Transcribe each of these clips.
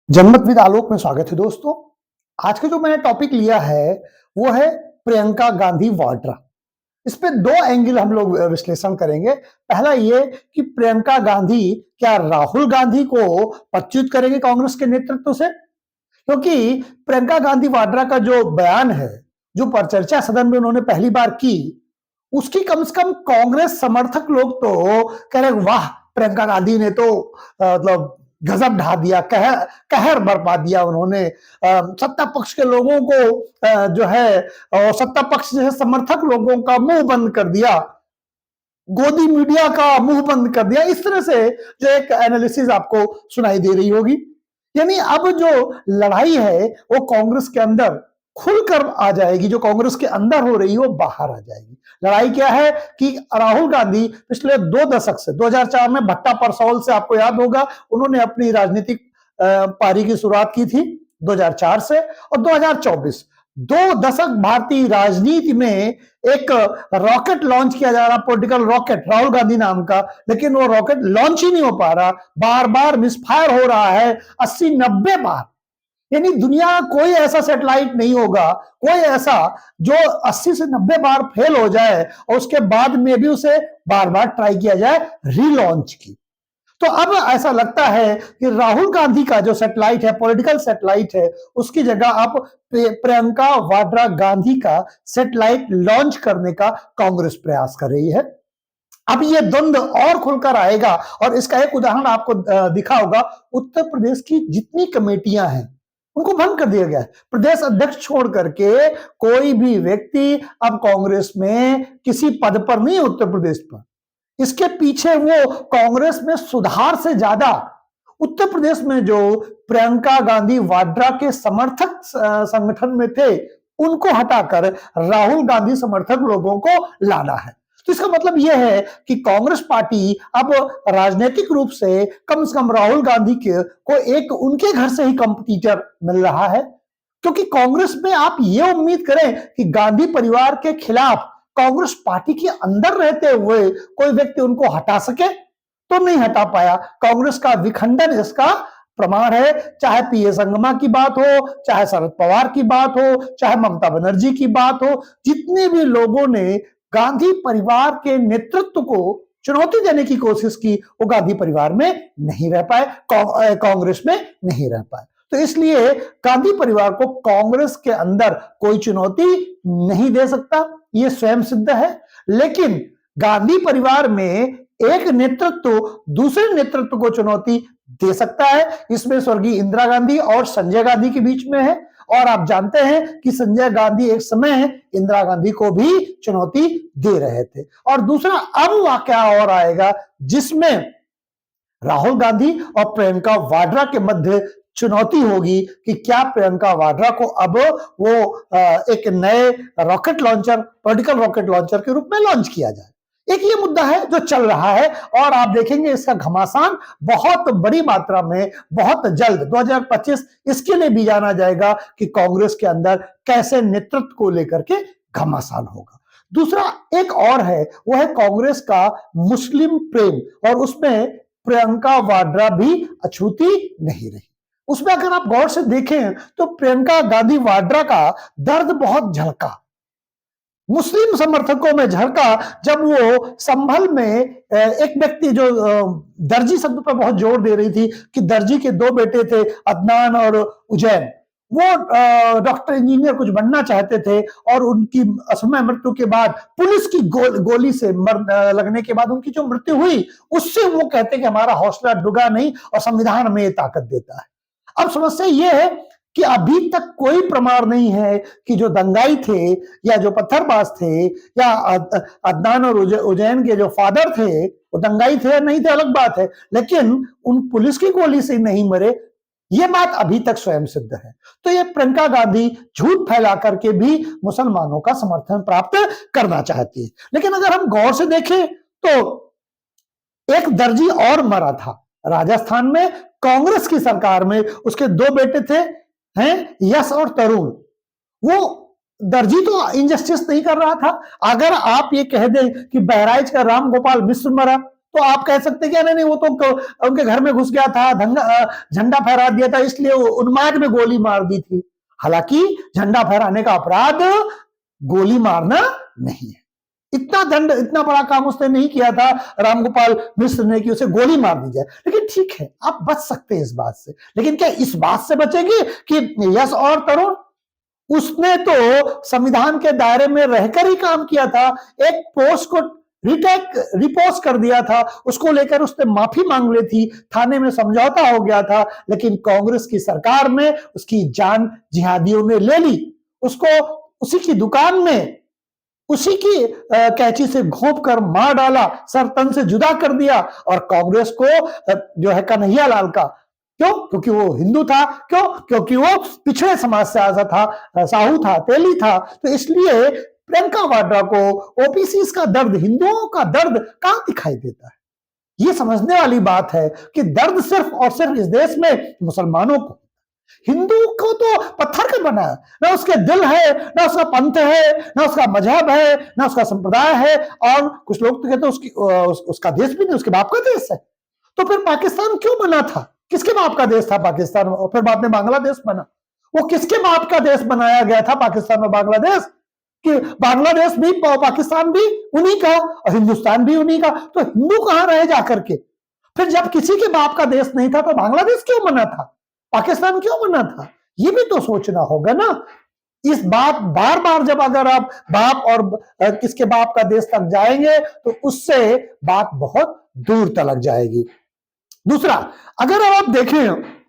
जनमत विद आलोक में स्वागत है दोस्तों। आज का जो मैंने टॉपिक लिया है वो है प्रियंका गांधी वाड्रा। इस पे दो एंगल हम लोग विश्लेषण करेंगे। पहला ये कि प्रियंका गांधी क्या राहुल गांधी को पदच्युत करेंगे कांग्रेस के नेतृत्व से, क्योंकि प्रियंका गांधी वाड्रा का जो बयान है, जो परिचर्चा सदन में उन्होंने पहली बार की, उसकी कम से कम कांग्रेस समर्थक लोग तो कह रहे वाह, प्रियंका गांधी ने तो मतलब गजब ढा दिया, कहर बरपा दिया उन्होंने। सत्ता पक्ष के लोगों को जो है, और सत्ता पक्ष जैसे समर्थक लोगों का मुंह बंद कर दिया, गोदी मीडिया का मुंह बंद कर दिया। इस तरह से जो एक एनालिसिस आपको सुनाई दे रही होगी। यानी अब जो लड़ाई है वो कांग्रेस के अंदर खुलकर आ जाएगी, जो कांग्रेस के अंदर हो रही है वो बाहर आ जाएगी। लड़ाई क्या है कि राहुल गांधी पिछले 2 दशक से 2004 में भट्टा परसौल से, आपको याद होगा, उन्होंने अपनी राजनीतिक पारी की शुरुआत की थी 2004 से, और 2024 2 दशक भारतीय राजनीति में एक रॉकेट लॉन्च किया जा रहा, पॉलिटिकल रॉकेट राहुल गांधी नाम का, लेकिन वो रॉकेट लॉन्च ही नहीं हो पा रहा, बार बार मिसफायर हो रहा है 80-90 बार। यानी दुनिया का कोई ऐसा सैटेलाइट नहीं होगा, कोई ऐसा जो 80 से 90 बार फेल हो जाए और उसके बाद में भी उसे बार बार ट्राई किया जाए रीलॉन्च की। तो अब ऐसा लगता है कि राहुल गांधी का जो सैटेलाइट है, पॉलिटिकल सैटेलाइट है, उसकी जगह आप प्रियंका वाड्रा गांधी का सैटेलाइट लॉन्च करने का कांग्रेस प्रयास कर रही है। अब ये द्वंद्व और खुलकर आएगा, और इसका एक उदाहरण आपको दिखा होगा। उत्तर प्रदेश की जितनी कमेटियां हैं उनको भंग कर दिया गया है। प्रदेश अध्यक्ष छोड़ करके कोई भी व्यक्ति अब कांग्रेस में किसी पद पर नहीं है उत्तर प्रदेश पर। इसके पीछे वो कांग्रेस में सुधार से ज्यादा उत्तर प्रदेश में जो प्रियंका गांधी वाड्रा के समर्थक संगठन में थे उनको हटाकर राहुल गांधी समर्थक लोगों को लाना है। तो इसका मतलब यह है कि कांग्रेस पार्टी अब राजनीतिक रूप से कम राहुल गांधी को एक उनके घर से ही कंपटीटर मिल रहा है, क्योंकि कांग्रेस में आप ये उम्मीद करें कि गांधी परिवार के खिलाफ कांग्रेस पार्टी के अंदर रहते हुए कोई व्यक्ति उनको हटा सके, तो नहीं हटा पाया। कांग्रेस का विखंडन इसका प्रमाण है। चाहे पीए संगमा की बात हो, चाहे शरद पवार की बात हो, चाहे ममता बनर्जी की बात हो, जितने भी लोगों ने गांधी परिवार के नेतृत्व को चुनौती देने की कोशिश की, वो गांधी परिवार में नहीं रह पाए, कांग्रेस में नहीं रह पाए। तो इसलिए गांधी परिवार को कांग्रेस के अंदर कोई चुनौती नहीं दे सकता, ये स्वयं सिद्ध है। लेकिन गांधी परिवार में एक नेतृत्व दूसरे नेतृत्व को चुनौती दे सकता है। इसमें स्वर्गीय इंदिरा गांधी और संजय गांधी के बीच में है, और आप जानते हैं कि संजय गांधी एक समय इंदिरा गांधी को भी चुनौती दे रहे थे। और दूसरा अब वाकया और आएगा जिसमें राहुल गांधी और प्रियंका वाड्रा के मध्य चुनौती होगी कि क्या प्रियंका वाड्रा को अब वो एक नए rocket launcher, political rocket launcher के रूप में लॉन्च किया जाए। एक ये मुद्दा है जो चल रहा है, और आप देखेंगे इसका घमासान बहुत बड़ी मात्रा में बहुत जल्द 2025 इसके लिए भी जाना जाएगा कि कांग्रेस के अंदर कैसे नेतृत्व को लेकर के घमासान होगा। दूसरा एक और है, वो है कांग्रेस का मुस्लिम प्रेम, और उसमें प्रियंका वाड्रा भी अछूती नहीं रही। उसमें अगर आप गौर से देखें तो प्रियंका गांधी वाड्रा का दर्द बहुत झलका, मुस्लिम समर्थकों में झलका, जब वो संभल में एक व्यक्ति जो दर्जी शब्द पर बहुत जोर दे रही थी कि दर्जी के 2 बेटे थे, अदनान और उजैन, वो डॉक्टर इंजीनियर कुछ बनना चाहते थे, और उनकी असमय मृत्यु के बाद पुलिस की गोली से लगने के बाद उनकी जो मृत्यु हुई, उससे वो कहते कि हमारा हौसला डुगा नहीं और संविधान में ये ताकत देता है। अब समस्या ये है कि अभी तक कोई प्रमाण नहीं है कि जो दंगाई थे या जो पत्थरबाज थे या अदनान और उजैन के जो फादर थे वो दंगाई थे या नहीं थे अलग बात है, लेकिन उन पुलिस की गोली से नहीं मरे, ये बात अभी तक स्वयं सिद्ध है। तो ये प्रियंका गांधी झूठ फैला करके भी मुसलमानों का समर्थन प्राप्त करना चाहती है। लेकिन अगर हम गौर से देखें तो एक दर्जी और मरा था राजस्थान में, कांग्रेस की सरकार में, उसके 2 बेटे थे, हैं यश और तरुण। वो दर्जी तो इनजस्टिस नहीं कर रहा था। अगर आप ये कह दें कि बहराइच का राम गोपाल मिश्र मरा, तो आप कह सकते हैं कि नहीं नहीं वो तो उनके घर में घुस गया था, झंडा फहरा दिया था इसलिए उन्माद में गोली मार दी थी। हालांकि झंडा फहराने का अपराध गोली मारना नहीं है। इतना दंड, इतना बड़ा काम उसने नहीं किया था रामगोपाल मिश्र ने कि उसे गोली मार दी जाए। लेकिन ठीक है, आप बच सकते हैं इस बात से, लेकिन क्या इस बात से बचेंगे कि यश और तरुण? उसने तो संविधान के दायरे में रहकर ही काम किया था। एक पोस्ट को रिपोस्ट कर दिया था, उसको लेकर उसने माफी मांग ली थी, थाने में समझौता हो गया था, लेकिन कांग्रेस की सरकार में उसकी जान जिहादियों ने ले ली। उसको उसी की दुकान में उसी की कैंची से घोंप कर मार डाला, सर तन से जुदा कर दिया। और कांग्रेस को जो है कन्हैया लाल का, क्यों? क्योंकि वो हिंदू था। क्यों? क्योंकि वो पिछड़े समाज से आया था, साहू था, तेली था। तो इसलिए प्रियंका वाड्रा को ओबीसी का दर्द, हिंदुओं का दर्द कहां दिखाई देता है? ये समझने वाली बात है कि दर्द सिर्फ और सिर्फ इस देश में मुसलमानों को, हिंदू को तो पत्थर का बना है, ना उसके दिल है, ना उसका पंथ है, ना उसका मजहब है, ना उसका संप्रदाय है। और कुछ लोग तो कहते हैं उसका देश भी नहीं, उसके बाप का देश है। तो फिर पाकिस्तान क्यों बना था? किसके बाप का देश था पाकिस्तान? और फिर बाद में बांग्लादेश बना। वो किसके बाप का देश बनाया गया था पाकिस्तान और बांग्लादेश? कि बांग्लादेश भी पाकिस्तान भी उन्हीं का और हिंदुस्तान भी उन्हीं का। तो हिंदू कहां रहे जाकर के? फिर जब किसी के बाप का देश नहीं था तो बांग्लादेश क्यों बना था, पाकिस्तान क्यों बना था? ये भी तो सोचना होगा ना। इस बात बार बार जब अगर आप बाप और किसके बाप का देश तक जाएंगे तो उससे बात बहुत दूर तक जाएगी। दूसरा, अगर आप देखें,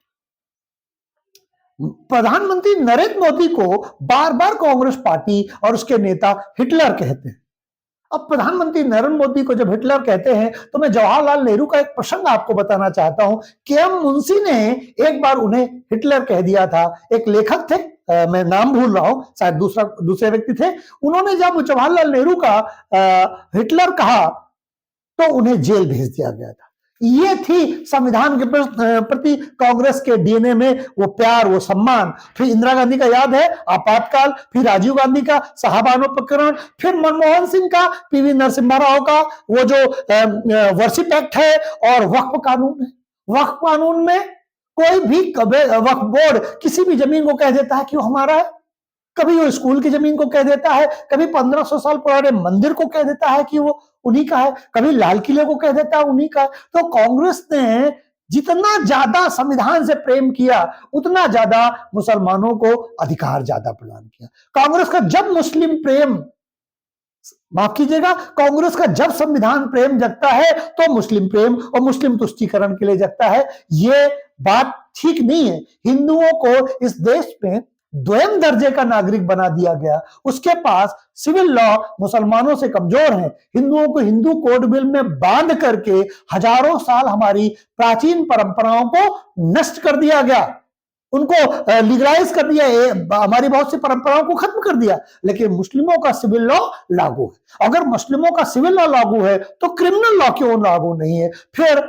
प्रधानमंत्री नरेंद्र मोदी को बार बार कांग्रेस पार्टी और उसके नेता हिटलर कहते हैं। अब प्रधानमंत्री नरेंद्र मोदी को जब हिटलर कहते हैं तो मैं जवाहरलाल नेहरू का एक प्रसंग आपको बताना चाहता हूं। के.एम. मुंशी ने एक बार उन्हें हिटलर कह दिया था। एक लेखक थे, मैं नाम भूल रहा हूं, शायद दूसरे व्यक्ति थे। उन्होंने जब जवाहरलाल नेहरू का हिटलर कहा तो उन्हें जेल भेज दिया गया था। ये थी संविधान के प्रति कांग्रेस के डीएनए में वो प्यार, वो सम्मान। फिर इंदिरा गांधी का याद है आपातकाल, फिर राजीव गांधी का साहबानो प्रकरण, फिर मनमोहन सिंह का, पीवी नरसिम्हा राव का वो जो वर्शिप एक्ट है, और वक्फ कानून है। वक्फ कानून में कोई भी वक्फ बोर्ड किसी भी जमीन को कह देता है कि वो हमारा है। कभी वो स्कूल की जमीन को कह देता है, कभी 1500 साल पुराने मंदिर को कह देता है कि वो उन्हीं का है, कभी लाल किले को कह देता है उन्हीं का है। तो कांग्रेस ने जितना ज्यादा संविधान से प्रेम किया उतना ज्यादा मुसलमानों को अधिकार ज्यादा प्रदान किया। कांग्रेस का जब मुस्लिम प्रेम, माफ कीजिएगा, कांग्रेस का जब संविधान प्रेम जगता है तो मुस्लिम प्रेम और मुस्लिम तुष्टीकरण के लिए जगता है। ये बात ठीक नहीं है। हिंदुओं को इस देश में द्वयम दर्जे का नागरिक बना दिया गया। उसके पास सिविल लॉ मुसलमानों से कमजोर है। हिंदुओं को हिंदू कोड बिल में बांध करके हजारों साल हमारी प्राचीन परंपराओं को नष्ट कर दिया गया, उनको लीगलाइज कर दिया, हमारी बहुत सी परंपराओं को खत्म कर दिया। लेकिन मुस्लिमों का सिविल लॉ लागू है। अगर मुस्लिमों का सिविल लॉ लागू है तो क्रिमिनल लॉ क्यों लागू नहीं है? फिर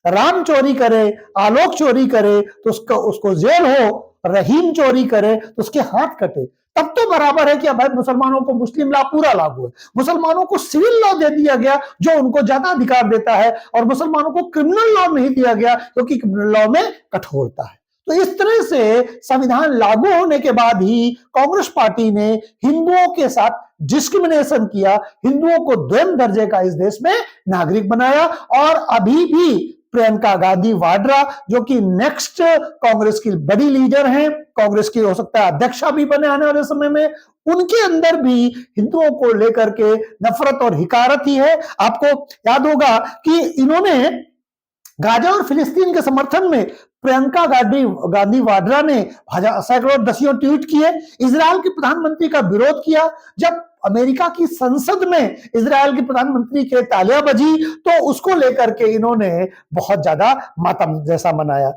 राम चोरी करे, आलोक चोरी करे तो उसको जेल हो, रहीम चोरी करे तो उसके हाथ कटे, तब तो बराबर है कि भाई मुसलमानों को मुस्लिम लॉ पूरा लागू है। मुसलमानों को सिविल लॉ दे दिया गया जो उनको ज्यादा अधिकार देता है, और मुसलमानों को क्रिमिनल लॉ नहीं दिया गया क्योंकि क्रिमिनल लॉ में कठोरता है। तो इस तरह से संविधान लागू होने के बाद ही कांग्रेस पार्टी ने हिंदुओं के साथ डिस्क्रिमिनेशन किया, हिंदुओं को द्वयम दर्जे का इस देश में नागरिक बनाया। और अभी भी प्रियंका गांधी वाड्रा, जो कि नेक्स्ट कांग्रेस की बड़ी लीडर हैं, कांग्रेस की हो सकता है अध्यक्षा भी बने आने वाले समय में, उनके अंदर भी हिंदुओं को लेकर के नफरत और हिकारत ही है। आपको याद होगा कि इन्होंने गाजा और फिलिस्तीन के समर्थन में प्रियंका गांधी वाड्रा ने सैकड़ों दसियों ट्वीट किए, इजराइल के प्रधानमंत्री का विरोध किया। जब अमेरिका की संसद में इजराइल के प्रधानमंत्री के तालियां बजी तो उसको लेकर के इन्होंने बहुत ज्यादा मातम जैसा मनाया।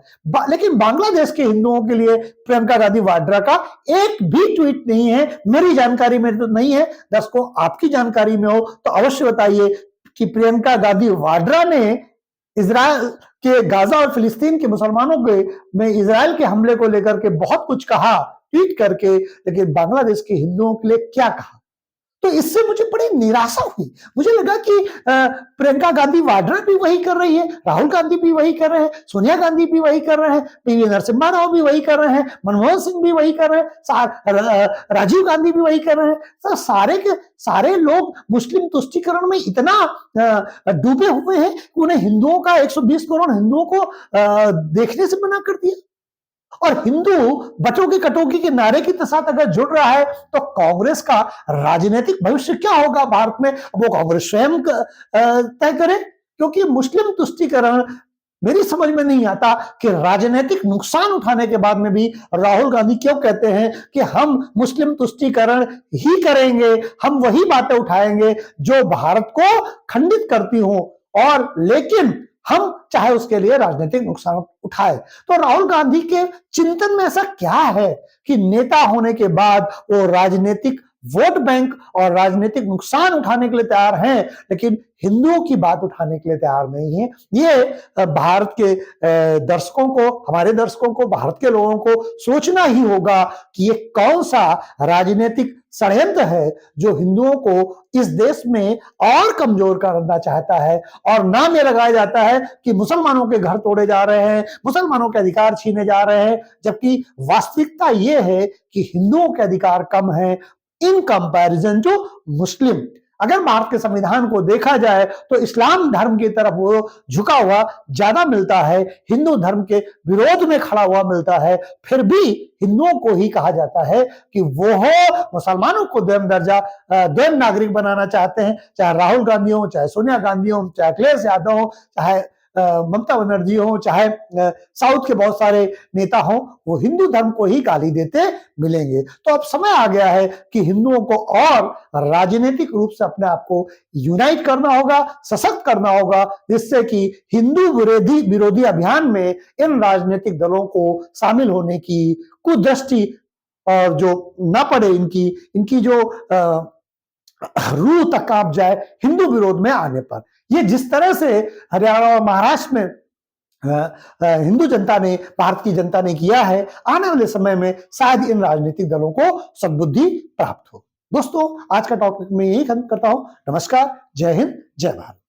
लेकिन बांग्लादेश के हिंदुओं के लिए प्रियंका गांधी वाड्रा का एक भी ट्वीट नहीं है। मेरी जानकारी में तो नहीं है, दर्शकों आपकी जानकारी में हो तो अवश्य बताइए कि प्रियंका गांधी वाड्रा ने इजराइल के गाजा और फिलिस्तीन के मुसलमानों के में इजराइल के हमले को लेकर के बहुत कुछ कहा ट्वीट करके, लेकिन बांग्लादेश के हिंदुओं के लिए क्या कहा? तो इससे मुझे बड़ी निराशा हुई। मुझे लगा कि प्रियंका गांधी वाड्रा भी वही कर रही है, राहुल गांधी भी वही कर रहे हैं, सोनिया गांधी भी वही कर रहे हैं, पीवी नरसिम्हा राव भी वही कर रहे हैं, मनमोहन सिंह भी वही कर रहे हैं, राजीव गांधी भी वही कर रहे हैं। तो सारे के सारे लोग मुस्लिम तुष्टीकरण में इतना डूबे हुए हैं कि उन्हें हिंदुओं का 120 करोड़ हिंदुओं को देखने से मना कर दिया। और हिंदू बचों की कटौती के नारे के साथ अगर जुड़ रहा है तो कांग्रेस का राजनीतिक भविष्य क्या होगा भारत में, वो कांग्रेस स्वयं तय करे। क्योंकि मुस्लिम तुष्टीकरण मेरी समझ में नहीं आता कि राजनीतिक नुकसान उठाने के बाद में भी राहुल गांधी क्यों कहते हैं कि हम मुस्लिम तुष्टीकरण ही करेंगे, हम वही बातें उठाएंगे जो भारत को खंडित करती हो, और लेकिन हम चाहे उसके लिए राजनीतिक नुकसान उठाए। तो राहुल गांधी के चिंतन में ऐसा क्या है कि नेता होने के बाद वो राजनीतिक वोट बैंक और राजनीतिक नुकसान उठाने के लिए तैयार हैं, लेकिन हिंदुओं की बात उठाने के लिए तैयार नहीं है। ये भारत के दर्शकों को, हमारे दर्शकों को, भारत के लोगों को सोचना ही होगा कि ये कौन सा राजनीतिक षड्यंत्र है जो हिंदुओं को इस देश में और कमजोर करना चाहता है। और नाम ये लगाया जाता है कि मुसलमानों के घर तोड़े जा रहे हैं, मुसलमानों के अधिकार छीने जा रहे हैं, जबकि वास्तविकता ये है कि हिंदुओं के अधिकार कम है इन कंपैरिजन जो मुस्लिम। अगर भारत के संविधान को देखा जाए तो इस्लाम धर्म की तरफ वो झुका हुआ ज्यादा मिलता है, हिंदू धर्म के विरोध में खड़ा हुआ मिलता है। फिर भी हिंदुओं को ही कहा जाता है कि वो मुसलमानों को द्वैम दर्जा, द्वैम नागरिक बनाना चाहते हैं। चाहे राहुल गांधी हो, चाहे सोनिया गांधी हो, चाहे अखिलेश यादव हो, चाहे ममता बनर्जी हो, चाहे साउथ के बहुत सारे नेता हो, वो हिंदू धर्म को ही गाली देते मिलेंगे। तो अब समय आ गया है कि हिंदुओं को और राजनीतिक रूप से अपने आप को यूनाइट करना होगा, सशक्त करना होगा, जिससे कि हिंदू विरोधी अभियान में इन राजनीतिक दलों को शामिल होने की कुदृष्टि और जो न पड़े, इनकी जो रूह तक कांप जाए हिंदू विरोध में आने पर। ये जिस तरह से हरियाणा और महाराष्ट्र में हिंदू जनता ने, भारत की जनता ने किया है, आने वाले समय में शायद इन राजनीतिक दलों को सद्बुद्धि प्राप्त हो। दोस्तों, आज का टॉपिक मैं यही खत्म करता हूं। नमस्कार, जय हिंद, जय भारत।